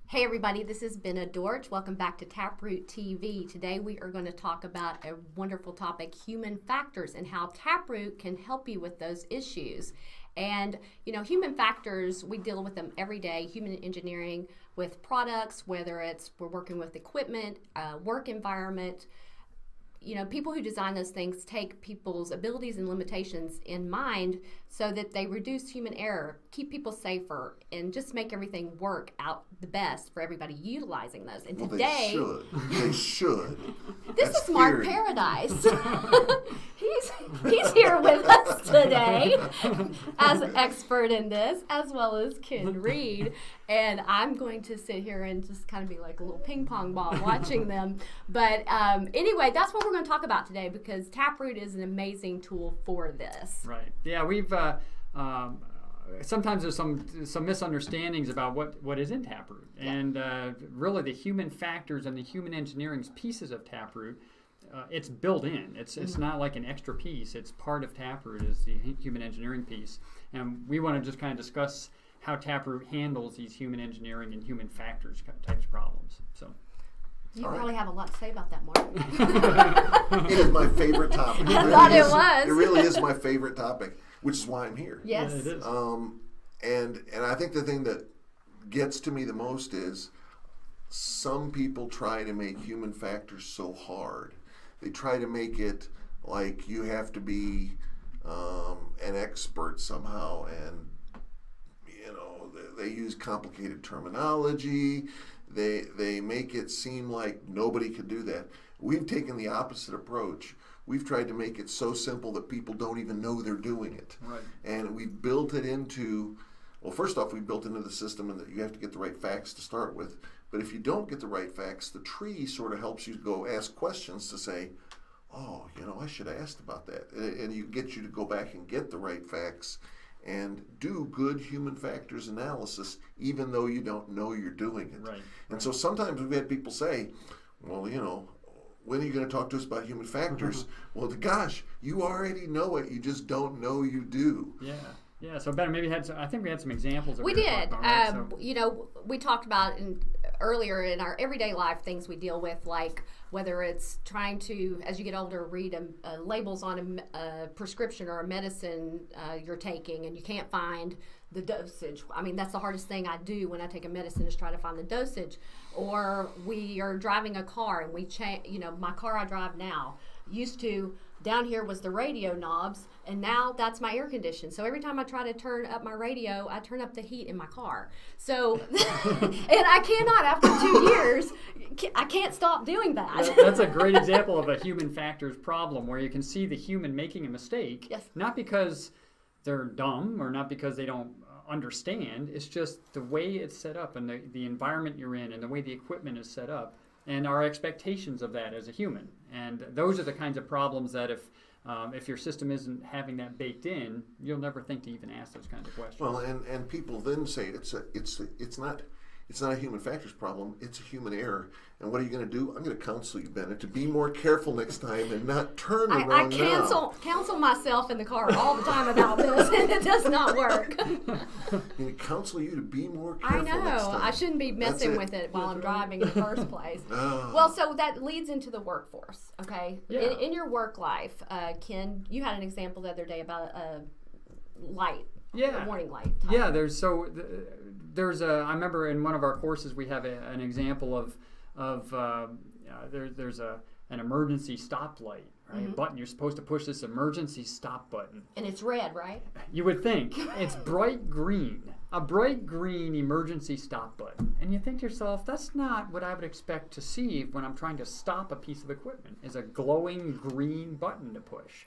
Hey everybody, this is Benna Dorch. Welcome back to TapRooT TV. Today we are going to talk about a wonderful topic, human factors, and how TapRooT can help you with those issues. And human factors, we deal with them every day. Human engineering with products, whether it's we're working with equipment, work environment. People who design those things take people's abilities and limitations in mind so that they reduce human error, keep people safer, and just make everything work out the best for everybody utilizing those. And today, they should. This is Mark Paradise. he's here with us today as an expert in this, as well as Ken Reed. And I'm going to sit here and just kind of be like a little ping pong ball watching them. But anyway, that's what we're going to talk about today because TapRooT is an amazing tool for this. Right. Yeah, we've sometimes there's some misunderstandings about what is in TapRooT. Yeah. And really the human factors and the human engineering pieces of TapRooT, it's built in. It's not like an extra piece. It's part of TapRooT is the human engineering piece. And we want to just kind of discuss how TapRooT handles these human engineering and human factors types of problems. So. You probably have a lot to say about that, Mark. It is my favorite topic. I thought it was. It really is my favorite topic, which is why I'm here. Yes. Yeah, it is. And I think the thing that gets to me the most is some people try to make human factors so hard. They try to make it like you have to be an expert somehow, and they use complicated terminology. They make it seem like nobody could do that. We've taken the opposite approach. We've tried to make it so simple that people don't even know they're doing it. Right. And we've built it into, well, first off, we built into the system and that you have to get the right facts to start with. But if you don't get the right facts, the tree sort of helps you go ask questions to say, oh, I should have asked about that. And you get you to go back and get the right facts and do good human factors analysis, even though you don't know you're doing it. Right. And so sometimes we've had people say, well, when are you going to talk to us about human factors? Well, gosh, you already know it. You just don't know you do. Yeah. Yeah. So Ben, maybe I think we had some examples. We did. About, right? We talked about earlier in our everyday life things we deal with, like whether it's trying to, as you get older, read labels on a prescription or a medicine you're taking, and you can't find the dosage. I mean, that's the hardest thing I do when I take a medicine is try to find the dosage. Or we are driving a car and we change. My car I drive now used to. Down here was the radio knobs, and now that's my air condition. So every time I try to turn up my radio, I turn up the heat in my car. So, and I cannot, after 2 years, I can't stop doing that. That's a great example of a human factors problem where you can see the human making a mistake, yes. Not because they're dumb or not because they don't understand. It's just the way it's set up and the environment you're in and the way the equipment is set up. And our expectations of that as a human. And those are the kinds of problems that if your system isn't having that baked in, you'll never think to even ask those kinds of questions. Well, and people then say it's not a human factors problem, it's a human error. And what are you going to do? I'm going to counsel you, Bennett, to be more careful next time and not turn around. I counsel myself in the car all the time about this, and it does not work. I'm going to counsel you to be more careful next time. I know. I shouldn't be messing with it while I'm driving in the first place. Well, so that leads into the workforce, okay? Yeah. In your work life, Ken, you had an example the other day about a light. Yeah. A warning light. Yeah, there's I remember in one of our courses we have an example of there's an emergency stop light, right? Mm-hmm. Button. You're supposed to push this emergency stop button. And it's red, right? You would think. It's bright green. A bright green emergency stop button. And you think to yourself, that's not what I would expect to see when I'm trying to stop a piece of equipment, is a glowing green button to push.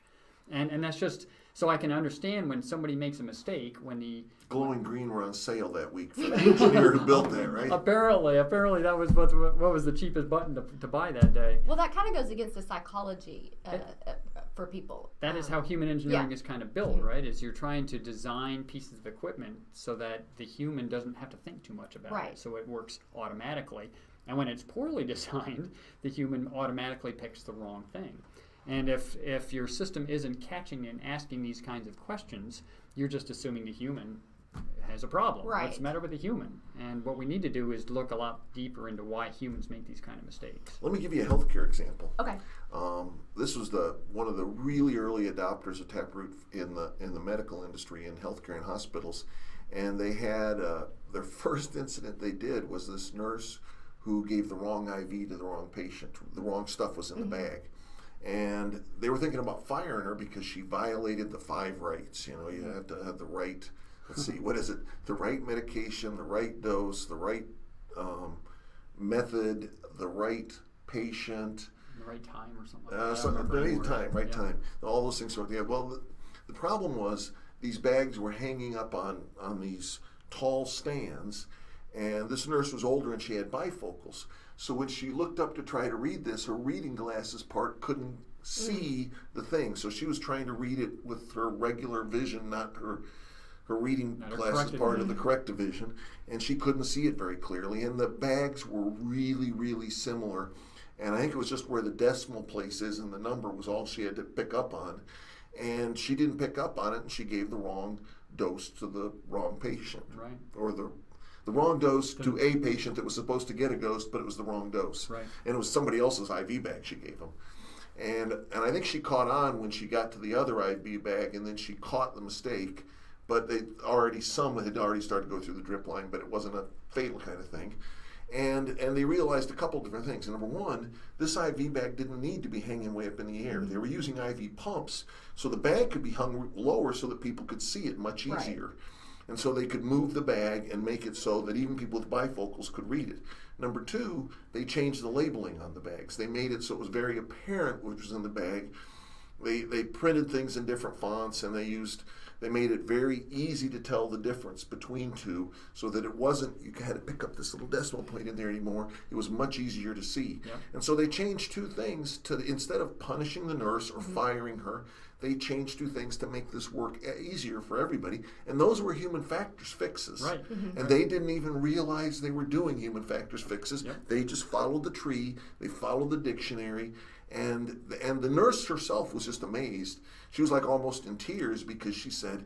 And that's just so I can understand when somebody makes a mistake when the glowing green were on sale that week for the engineer who built that, right? Apparently that was what was the cheapest button to buy that day. Well, that kind of goes against the psychology for people. That is how human engineering is kind of built, right? Is you're trying to design pieces of equipment so that the human doesn't have to think too much about it, so it works automatically. And when it's poorly designed, the human automatically picks the wrong thing. And if your system isn't catching and asking these kinds of questions, you're just assuming the human as a problem. Right. What's the matter with a human? And what we need to do is look a lot deeper into why humans make these kind of mistakes. Let me give you a healthcare example. Okay. This was one of the really early adopters of TapRooT in the medical industry, in healthcare and hospitals, and they had their first incident they did was this nurse who gave the wrong IV to the wrong patient. The wrong stuff was in the bag. And they were thinking about firing her because she violated the 5 rights. You know, you have to have the right, let's see, what is it? The right medication, the right dose, the right method, the right patient. The right time or something like that. Right time. All those things work together. Well, the problem was these bags were hanging up on these tall stands, and this nurse was older and she had bifocals. So when she looked up to try to read this, her reading glasses part couldn't see the thing. So she was trying to read it with her regular vision, not her reading glasses part of the corrective vision, and she couldn't see it very clearly. And the bags were really, really similar. And I think it was just where the decimal place is and the number was all she had to pick up on. And she didn't pick up on it, and she gave the wrong dose to the wrong patient. Right. Or the wrong dose to a patient that was supposed to get a dose, but it was the wrong dose. Right. And it was somebody else's IV bag she gave him. And I think she caught on when she got to the other IV bag, and then she caught the mistake. But some had already started to go through the drip line, but it wasn't a fatal kind of thing. And they realized a couple different things. Number one, this IV bag didn't need to be hanging way up in the air. They were using IV pumps, so the bag could be hung lower so that people could see it much easier. Right. And so they could move the bag and make it so that even people with bifocals could read it. Number two, they changed the labeling on the bags. They made it so it was very apparent which was in the bag. They printed things in different fonts, and they made it very easy to tell the difference between two, so that it wasn't, you had to pick up this little decimal point in there anymore. It was much easier to see. Yep. And so they changed 2 things instead of punishing the nurse or firing her, they changed 2 things to make this work easier for everybody. And those were human factors fixes. Right. And they didn't even realize they were doing human factors fixes. Yep. They just followed the tree, they followed the dictionary. And the nurse herself was just amazed. She was like almost in tears because she said,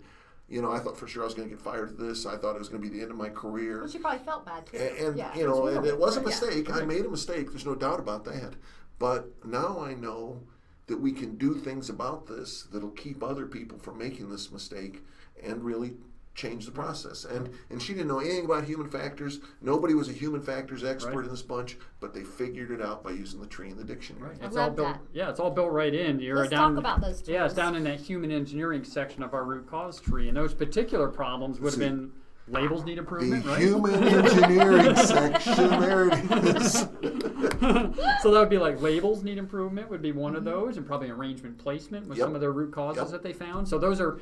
you know, I thought for sure I was going to get fired for this. I thought it was going to be the end of my career. Well, she probably felt bad too. And you know, and it was a mistake. Yeah. I made a mistake. There's no doubt about that. But now I know that we can do things about this that'll keep other people from making this mistake and really change the process. And she didn't know anything about human factors. Nobody was a human factors expert in this bunch, but they figured it out by using the tree in the dictionary. Right. It's all built. Yeah, it's all built right in. Let's talk about those tools. Yeah, it's down in that human engineering section of our root cause tree, and those particular problems would have been labels need improvement, the right? Human engineering section, there it is. So that would be like labels need improvement would be one of those, and probably arrangement placement was some of their root causes that they found. So those are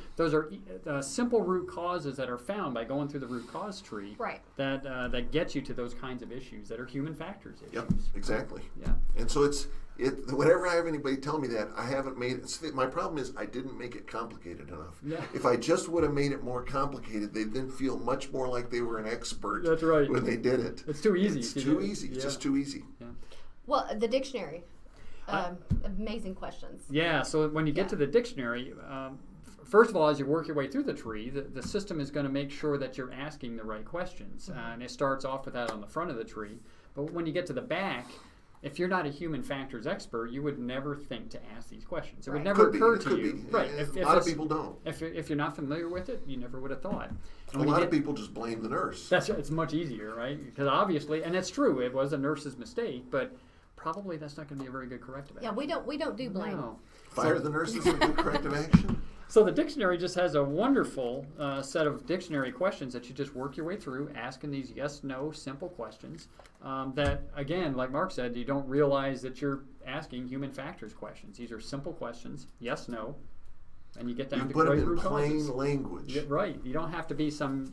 simple root causes that are found by going through the root cause tree. Right. That get you to those kinds of issues that are human factors issues. Yep, exactly. Yeah. And so whenever I have anybody tell me that, I haven't made it. My problem is I didn't make it complicated enough. Yeah. If I just would have made it more complicated, they'd then feel much more like they were an expert. That's right. When they did it. It's too easy. It's too easy. It's just too easy. Yeah. Well, the dictionary. Amazing questions. Yeah, so when you get to the dictionary, first of all, as you work your way through the tree, the system is going to make sure that you're asking the right questions. And it starts off with that on the front of the tree. But when you get to the back, if you're not a human factors expert, you would never think to ask these questions. It would never occur to you. Right. A lot of people don't. If you're not familiar with it, you never would have thought. And a lot of people just blame the nurse. It's much easier, right? Because obviously, and it's true, it was a nurse's mistake, but probably that's not going to be a very good corrective action. Yeah, we don't do blame. No. Fire the nurses is a good corrective action. So the dictionary just has a wonderful set of dictionary questions that you just work your way through, asking these yes, no, simple questions that, again, like Mark said, you don't realize that you're asking human factors questions. These are simple questions, yes, no, and you get down to put great them in root plain causes. language. Right. You don't have to be some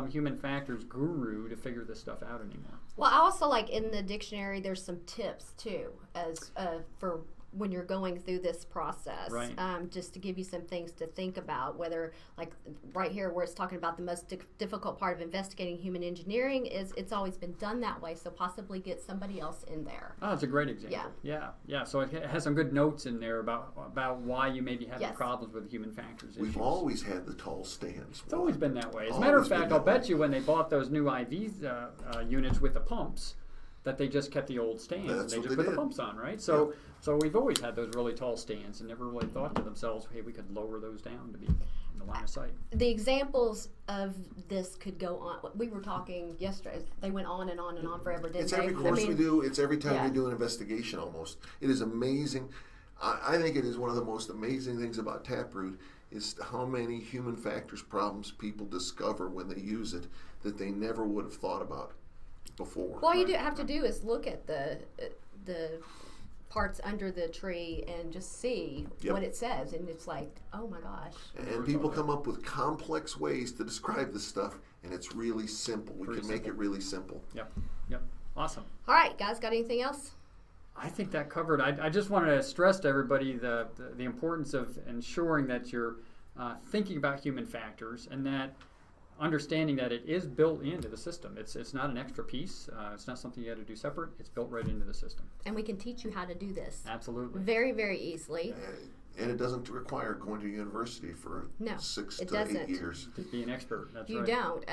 human factors guru to figure this stuff out anymore. Well, I also like in the dictionary there's some tips too as for when you're going through this process. Right. Just to give you some things to think about, whether like right here where it's talking about the most difficult part of investigating human engineering is it's always been done that way, so possibly get somebody else in there. Oh, it's a great example. Yeah. So it has some good notes in there about why you may be having problems with human factors issues. We've always had the tall stands. It's always been that way. As a matter of fact, I'll bet you when they bought those new IV units with the pumps, that they just kept the old stands and they just put the pumps on, right? So we've always had those really tall stands and never really thought to themselves, hey, we could lower those down to be in the line of sight. The examples of this could go on. We were talking yesterday. They went on and on and on forever, didn't It's they? every course we do. It's every time we do an investigation almost. It is amazing. I think it is one of the most amazing things about TapRooT is how many human factors problems people discover when they use it that they never would have thought about before. All you have to do is look at the parts under the tree and just see what it says, and it's like, oh my gosh. And people come up with complex ways to describe this stuff, and it's really simple. We can make it really simple. Yep. Awesome. All right, guys, got anything else? I think that covered. I just wanted to stress to everybody the importance of ensuring that you're thinking about human factors, and that understanding that it is built into the system. It's not an extra piece. It's not something you got to do separate. It's built right into the system. And we can teach you how to do this. Absolutely. Very, very easily. And it doesn't require going to university for 6 to 8 years. To be an expert. That's right. You don't.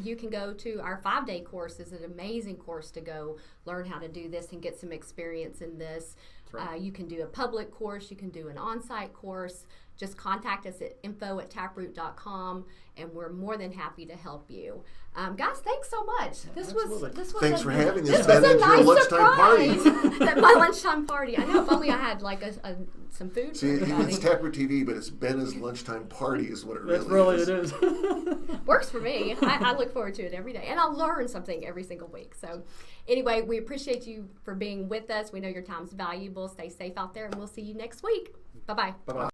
You can go to our 5-day course. It's an amazing course to go learn how to do this and get some experience in this. That's right. You can do a public course. You can do an on-site course. Just contact us at info@taproot.com, and we're more than happy to help you. Guys, thanks so much. This was thanks for having us. This was a nice lunchtime surprise. My lunchtime party. I know. If only I had like some food. See, it's TapRooT TV, but it's Benna's lunchtime party is what it really is. That's really it is. Works for me. I look forward to it every day, and I'll learn something every single week. So, anyway, we appreciate you for being with us. We know your time's valuable. Stay safe out there, and we'll see you next week. Bye-bye. Bye-bye.